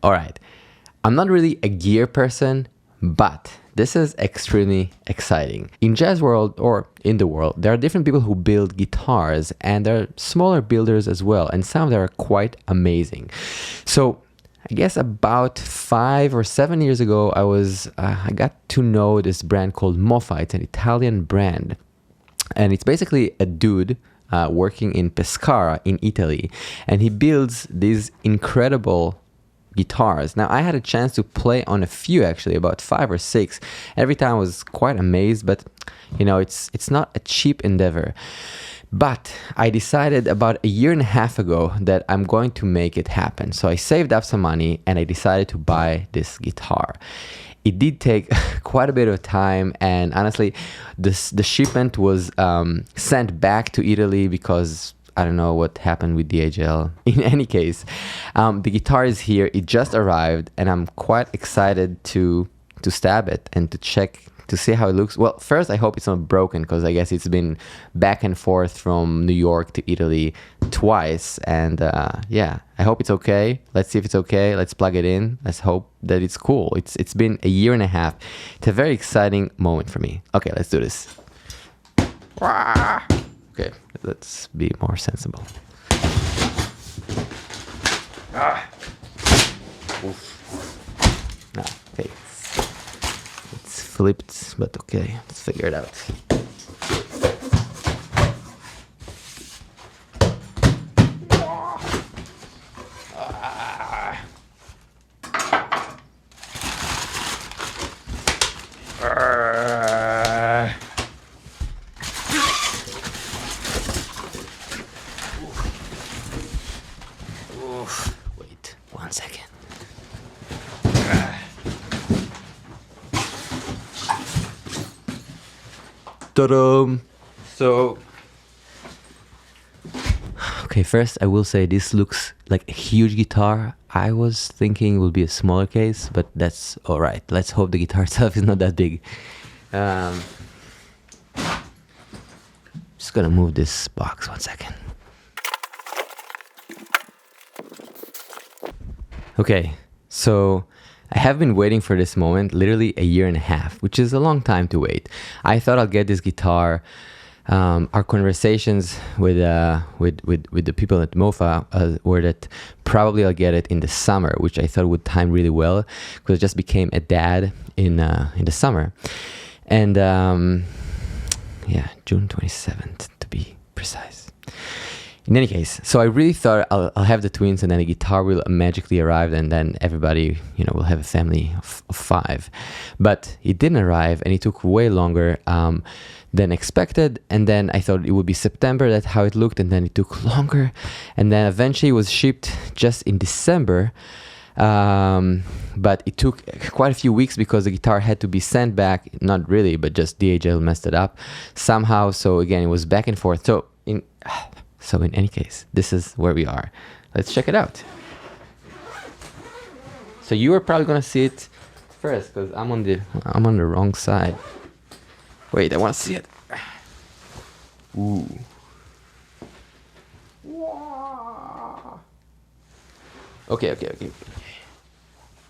All right, I'm not really a gear person, but this is extremely exciting. In jazz world, or in the world, there are different people who build guitars, and there are smaller builders as well, and some of them are quite amazing. So I guess about 5 or 7 years ago, I got to know this brand called Mofa. It's an Italian brand, and it's basically a dude working in Pescara in Italy, and he builds these incredible guitars. Now, I had a chance to play on a few, actually, about 5 or 6. Every time I was quite amazed, but you know, it's not a cheap endeavor. But I decided about a year and a half ago that I'm going to make it happen. So I saved up some money and I decided to buy this guitar. It did take quite a bit of time, and honestly, the shipment was sent back to Italy because I don't know what happened with DHL. In any case, the guitar is here. It just arrived, and I'm quite excited to stab it and to check to see how it looks. Well, first, I hope it's not broken, because I guess it's been back and forth from New York to Italy twice. And yeah, I hope it's okay. Let's see if it's okay. Let's plug it in. Let's hope that it's cool. It's been a year and a half. It's a very exciting moment for me. Okay, let's do this. Okay, let's be more sensible. Oof. No, okay. It's flipped, but okay, let's figure it out. Wait 1 second. Ta-da! So, okay, first I will say this looks like a huge guitar. I was thinking it would be a smaller case, but that's all right. Let's hope the guitar itself is not that big. Just gonna move this box 1 second. Okay, so I have been waiting for this moment literally a year and a half, which is a long time to wait. I thought I'll get this guitar. Our conversations with the people at Mofa were that probably I'll get it in the summer, which I thought would time really well, because I just became a dad in the summer. And yeah, June 27th to be precise. In any case, so I really thought I'll have the twins, and then the guitar will magically arrive, and then everybody, you know, will have a family of 5. But it didn't arrive, and it took way longer than expected. And then I thought it would be September. That's how it looked, and then it took longer, and then eventually it was shipped just in December. But it took quite a few weeks because the guitar had to be sent back. Not really, but just DHL messed it up somehow. So again, it was back and forth. So in any case, this is where we are. Let's check it out. So you are probably gonna see it first, because I'm on the wrong side. Wait, I want to see it. Ooh. Okay.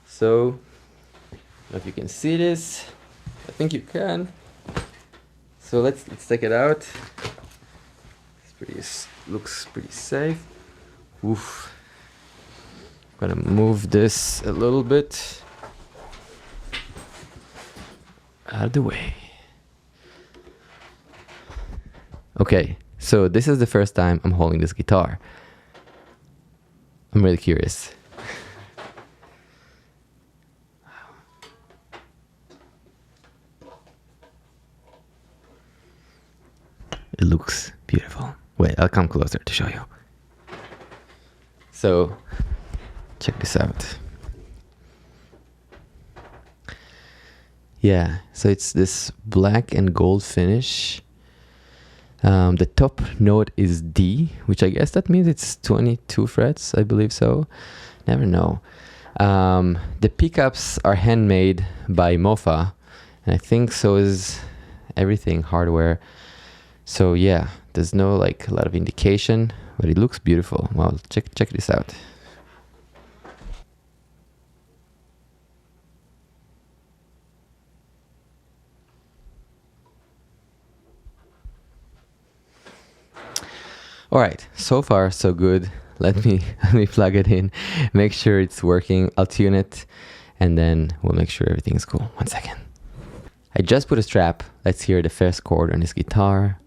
So, I don't know if you can see this. I think you can. So let's take it out. Looks pretty safe. Oof. I'm gonna move this a little bit out of the way. Okay, so this is the first time I'm holding this guitar. I'm really curious. It looks beautiful. Wait, I'll come closer to show you. So, check this out. Yeah, so it's this black and gold finish. The top note is D, which I guess that means it's 22 frets, I believe so. Never know. The pickups are handmade by Mofa, and I think so is everything, hardware. So yeah, there's no like a lot of indication, but it looks beautiful. Well, check this out. All right, so far so good. Let me plug it in, make sure it's working. I'll tune it, and then we'll make sure everything's cool. 1 second. I just put a strap. Let's hear the first chord on this guitar.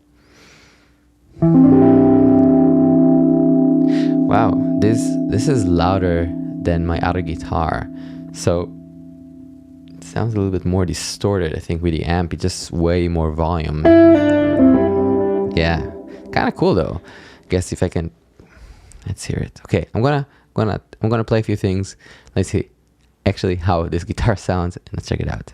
Wow, this is louder than my other guitar, so it sounds a little bit more distorted. I think with the amp, it's just way more volume. Yeah, kind of cool though. Guess if I can, let's hear it. Okay, I'm gonna play a few things. Let's see actually how this guitar sounds, and let's check it out.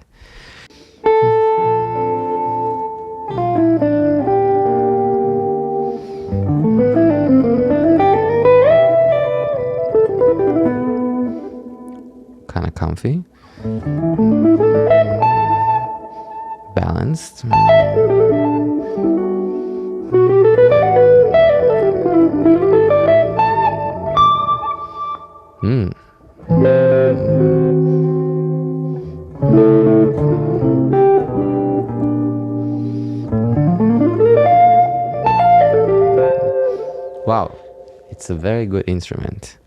Kind of comfy, balanced. Wow, it's a very good instrument.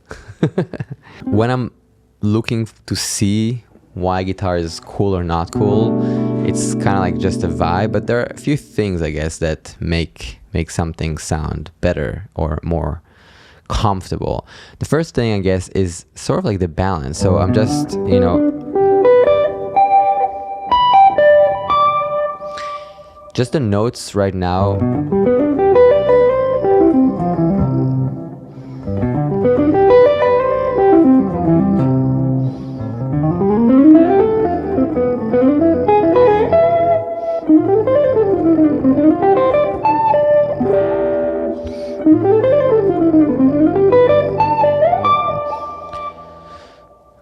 When I'm looking to see why guitar is cool or not cool, it's kind of like just a vibe, but there are a few things, I guess, that make something sound better or more comfortable. The first thing, I guess, is sort of like the balance. So I'm just, you know, just the notes right now.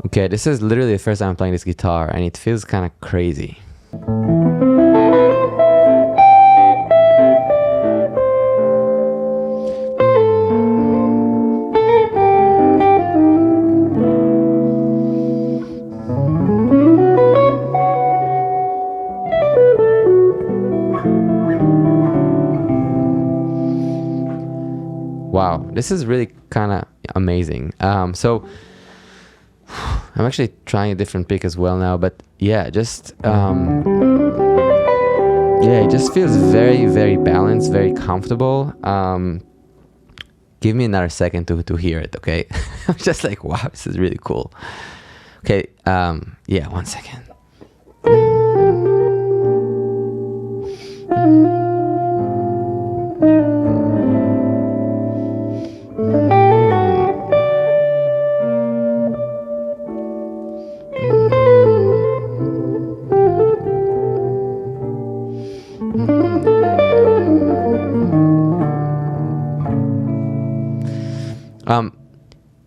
Okay, this is literally the first time I'm playing this guitar, and it feels kind of crazy. Wow, this is really kind of amazing. So I'm actually trying a different pick as well now, but yeah, just yeah, it just feels very, very balanced, very comfortable. Give me another second to hear it, okay? I'm just like, wow, this is really cool. Okay, yeah, 1 second.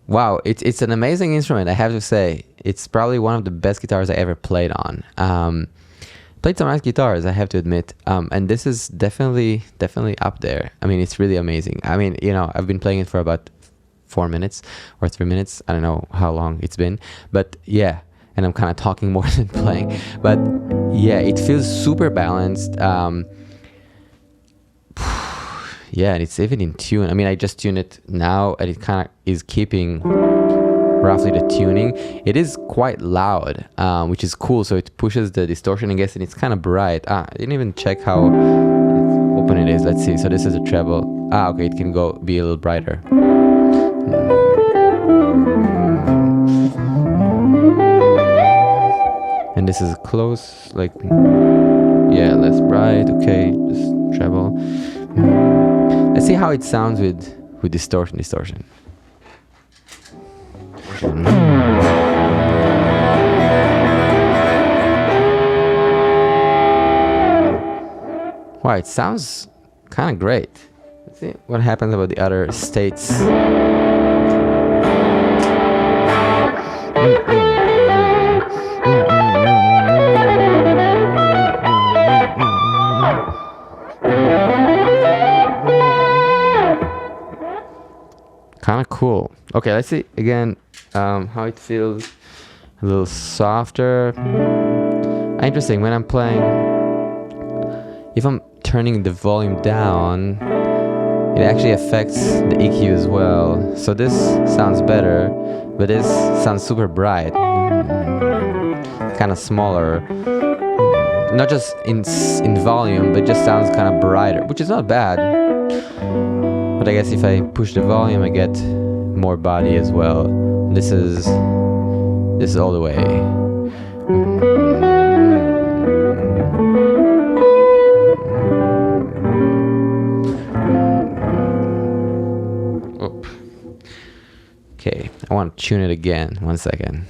Wow, it's an amazing instrument, I have to say. It's probably one of the best guitars I ever played on. Played some nice guitars, I have to admit, and this is definitely up there. I mean, it's really amazing. I mean, you know, I've been playing it for about 4 minutes or 3 minutes. I don't know how long it's been, but yeah, and I'm kind of talking more than playing. But yeah, it feels super balanced. Yeah, and it's even in tune. I mean, I just tuned it now, and it kind of is keeping roughly the tuning. It is quite loud, which is cool. So it pushes the distortion, I guess, and it's kind of bright. I didn't even check how open it is. Let's see. So this is a treble. Okay, it can go be a little brighter. And this is close, like, yeah, less bright. Okay, just treble. Let's see how it sounds with distortion. Wow, it sounds kind of great. Let's see what happens about the other states. Kind of cool. Okay, let's see again how it feels. A little softer. Interesting, when I'm playing, if I'm turning the volume down, it actually affects the EQ as well. So this sounds better, but this sounds super bright, kind of smaller, not just in volume, but just sounds kind of brighter, which is not bad. But I guess if I push the volume, I get more body as well. This is all the way. Okay, I want to tune it again. 1 second.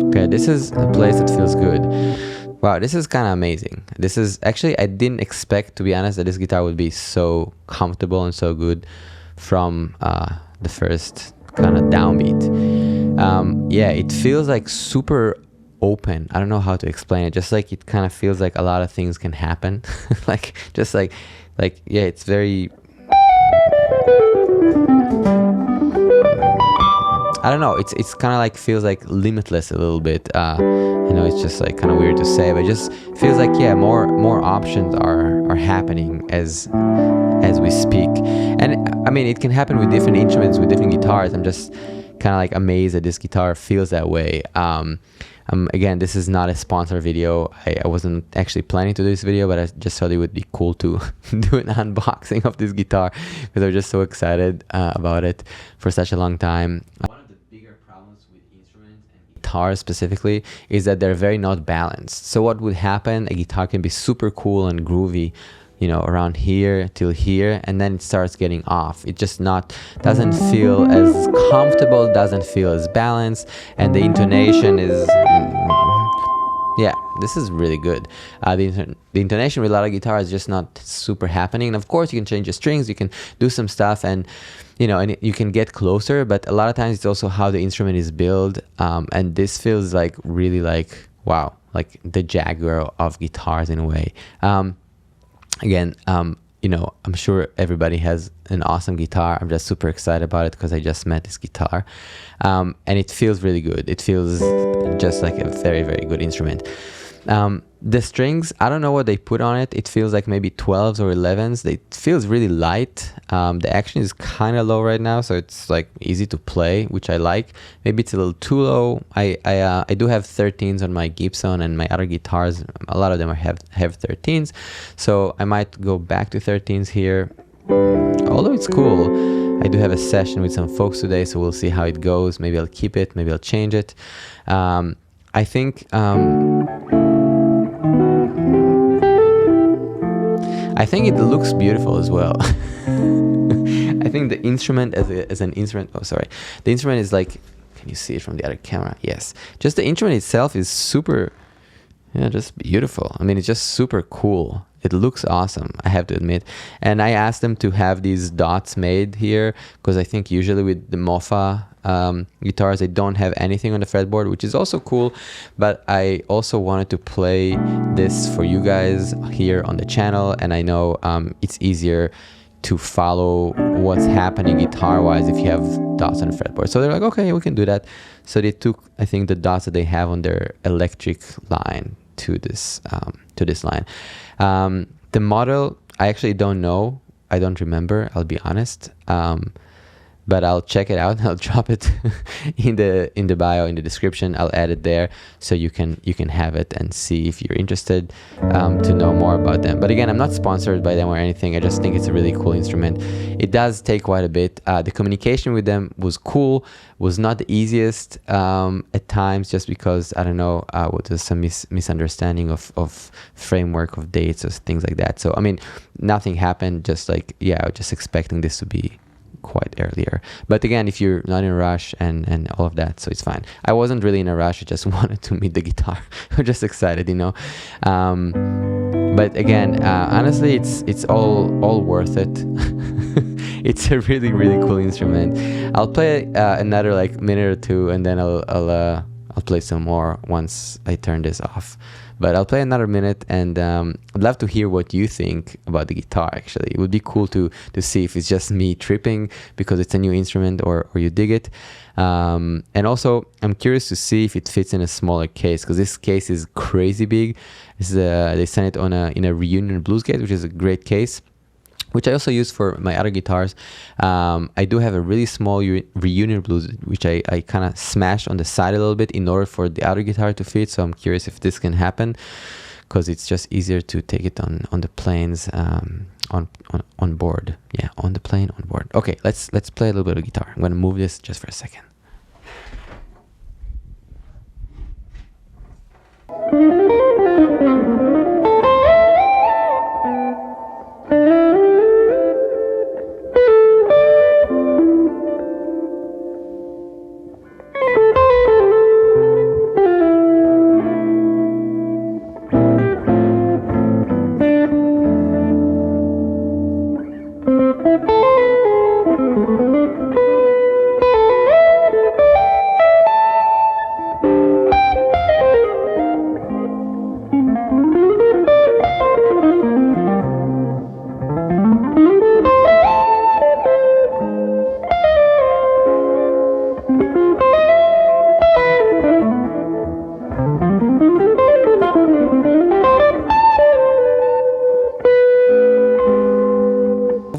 Okay, this is a place that feels good. Wow, this is kind of amazing. This is actually, I didn't expect, to be honest, that this guitar would be so comfortable and so good from the first kind of downbeat. Yeah, it feels like super open. I don't know how to explain it. Just like it kind of feels like a lot of things can happen. like yeah, it's very, I don't know, it's kind of like feels like limitless a little bit. You know, it's just like kind of weird to say, but it just feels like, yeah, more options are happening as we speak. And I mean, it can happen with different instruments, with different guitars. I'm just kind of like amazed that this guitar feels that way. Again, this is not a sponsor video. I wasn't actually planning to do this video, but I just thought it would be cool to do an unboxing of this guitar because I was just so excited about it for such a long time. One of the bigger problems with instruments and guitars specifically is that they're very not balanced. So what would happen, a guitar can be super cool and groovy, you know, around here till here, and then it starts getting off. It just doesn't feel as comfortable, doesn't feel as balanced, and the intonation is, yeah, this is really good. The intonation with a lot of guitars is just not super happening. And of course, you can change the strings, you can do some stuff, and you know, and you can get closer, but a lot of times it's also how the instrument is built, and this feels like really like, wow, like the Jaguar of guitars in a way. Again, you know, I'm sure everybody has an awesome guitar. I'm just super excited about it because I just met this guitar. And it feels really good. It feels just like a very, very good instrument. The strings, I don't know what they put on it. It feels like maybe 12s or 11s. It feels really light. The action is kind of low right now, so it's like easy to play, which I like. Maybe it's a little too low. I do have 13s on my Gibson, and my other guitars, a lot of them have 13s. So I might go back to 13s here. Although it's cool, I do have a session with some folks today, so we'll see how it goes. Maybe I'll keep it, maybe I'll change it. I think it looks beautiful as well. I think the instrument as an instrument, oh sorry, the instrument is like, can you see it from the other camera? Yes, just the instrument itself is super, yeah, just beautiful. I mean, it's just super cool. It looks awesome, I have to admit. And I asked them to have these dots made here because I think usually with the Mofa guitars, they don't have anything on the fretboard, which is also cool. But I also wanted to play this for you guys here on the channel, and I know it's easier to follow what's happening guitar-wise if you have dots on the fretboard. So they're like, okay, we can do that. So they took, I think, the dots that they have on their electric line to this line. The model, I actually don't know. I don't remember, I'll be honest. But I'll check it out. I'll drop it in the bio, in the description. I'll add it there so you can have it and see if you're interested to know more about them. But again, I'm not sponsored by them or anything. I just think it's a really cool instrument. It does take quite a bit. The communication with them was cool. Was not the easiest at times, just because I don't know, there's some misunderstanding of framework of dates or things like that. So I mean, nothing happened. Just like, yeah, I was just expecting this to be quite earlier. But again, if you're not in a rush and all of that, so it's fine. I wasn't really in a rush. I just wanted to meet the guitar. I'm just excited, you know. But again, honestly, it's all worth it. It's a really, really cool instrument. I'll play another like minute or two, and then I'll I'll play some more once I turn this off. But I'll play another minute, and I'd love to hear what you think about the guitar. Actually, it would be cool to see if it's just me tripping because it's a new instrument, or you dig it. And also, I'm curious to see if it fits in a smaller case, because this case is crazy big. They sent it in a Reunion Blues case, which is a great case, which I also use for my other guitars. I do have a really small Reunion Blues, which I kind of smashed on the side a little bit in order for the other guitar to fit. So I'm curious if this can happen, because it's just easier to take it on the planes on board. Yeah, on the plane, on board. Okay, let's play a little bit of guitar. I'm gonna move this just for a second.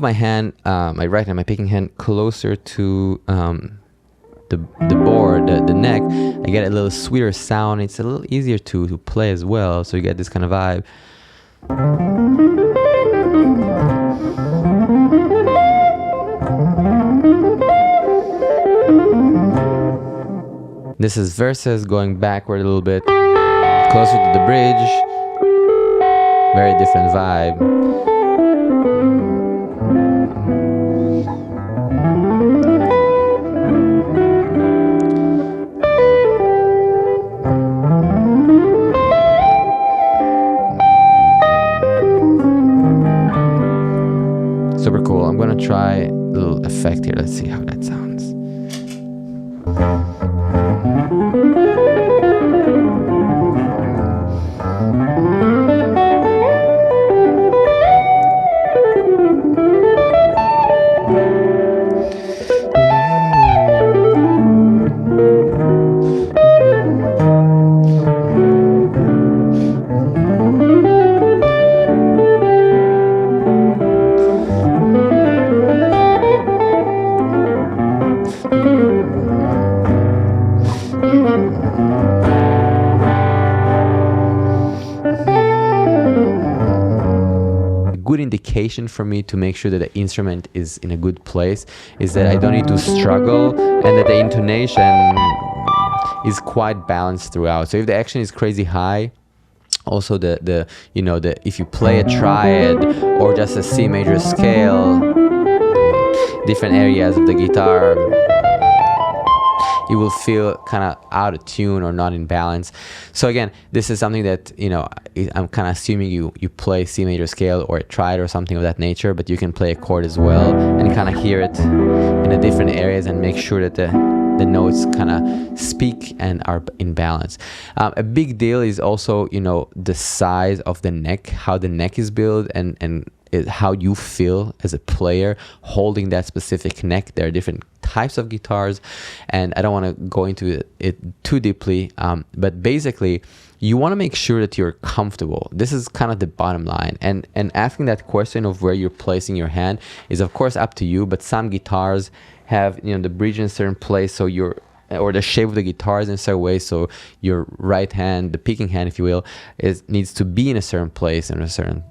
My hand, my right hand, my picking hand, closer to the board, the neck, I get a little sweeter sound. It's a little easier to play as well, so you get this kind of vibe. This is verses going backward a little bit, closer to the bridge. Very different vibe. Super cool. I'm gonna try a little effect here. Let's see how that sounds. Good indication for me to make sure that the instrument is in a good place is that I don't need to struggle, and that the intonation is quite balanced throughout. So if the action is crazy high, also the if you play a triad or just a C major scale, different areas of the guitar, you will feel kind of out of tune or not in balance. So again, this is something that, I'm kind of assuming you play C major scale or a triad or something of that nature, but you can play a chord as well and kind of hear it in the different areas and make sure that the notes kind of speak and are in balance. A big deal is also, the size of the neck, how the neck is built, and how you feel as a player holding that specific neck. There are different types of guitars, and I don't want to go into it too deeply, but basically you want to make sure that you're comfortable. This is kind of the bottom line, and asking that question of where you're placing your hand is of course up to you, but some guitars have the bridge in a certain place, so or the shape of the guitar is in a certain way, so your right hand, the picking hand if you will, needs to be in a certain place, in a certain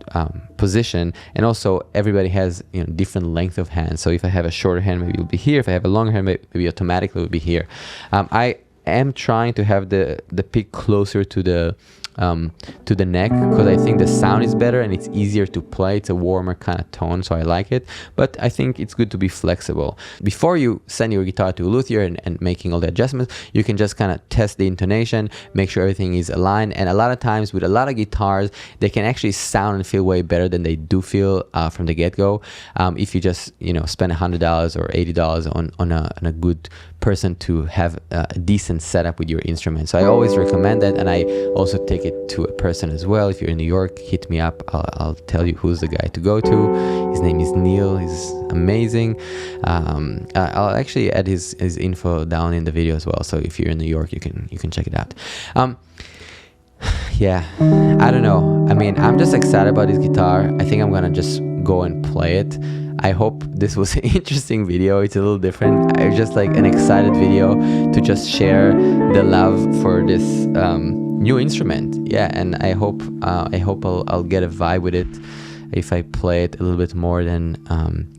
position. And also everybody has different length of hands, so if I have a shorter hand, maybe it'll be here. If I have a longer hand, maybe automatically it will be here. I am trying to have the pick closer to to the neck, because I think the sound is better and it's easier to play. It's a warmer kind of tone, so I like it. But I think it's good to be flexible. Before you send your guitar to a luthier and making all the adjustments, you can just kind of test the intonation, make sure everything is aligned. And a lot of times with a lot of guitars, they can actually sound and feel way better than they do feel from the get-go. If you just, you know, spend $100 or $80 on a good person to have a decent setup with your instrument. So I always recommend that, and I also take it to a person as well. If you're in New York, hit me up. I'll tell you who's the guy to go to. His name is Neil. He's amazing. I'll actually add his info down in the video as well. So if you're in New York, you can check it out. Yeah, I don't know. I mean, I'm just excited about this guitar. I think I'm gonna just go and play it. I hope this was an interesting video. It's a little different. It's just like an excited video to just share the love for this new instrument. Yeah, and I hope I'll get a vibe with it if I play it a little bit more than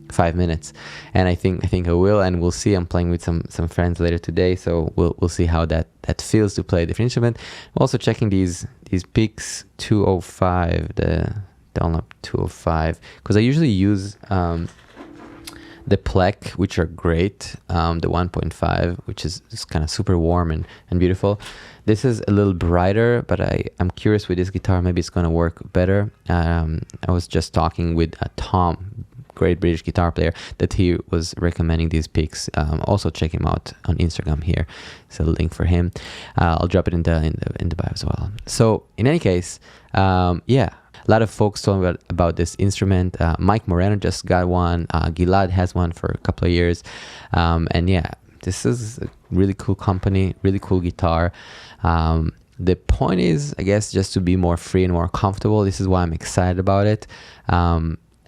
5 minutes. And I think I will, and we'll see. I'm playing with some friends later today, so we'll see how that feels to play a different instrument. I'm also checking these Peaks 205, the Dunlop 205, because I usually use the Plek, which are great, the 1.5, which is kind of super warm and beautiful. This is a little brighter, but I'm curious with this guitar, maybe it's going to work better. I was just talking with Tom, great British guitar player, that he was recommending these picks. Also check him out on Instagram here. So a link for him. I'll drop it in the bio as well. So in any case, yeah. A lot of folks told me about this instrument. Mike Moreno just got one. Gilad has one for a couple of years. And yeah, this is a really cool company, really cool guitar. The point is, I guess, just to be more free and more comfortable. This is why I'm excited about it.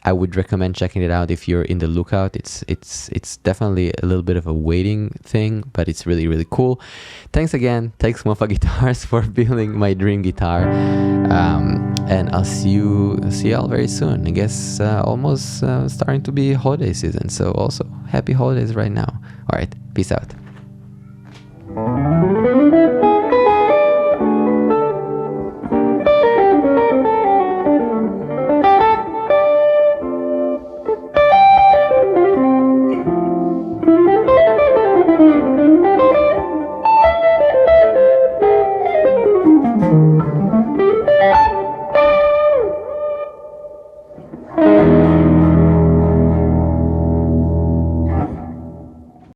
I would recommend checking it out if you're in the lookout. It's definitely a little bit of a waiting thing, but it's really, really cool. Thanks again. Thanks Mofa Guitars for building my dream guitar. And I'll see y'all very soon. I guess almost starting to be holiday season. So also happy holidays right now. All right. Peace out.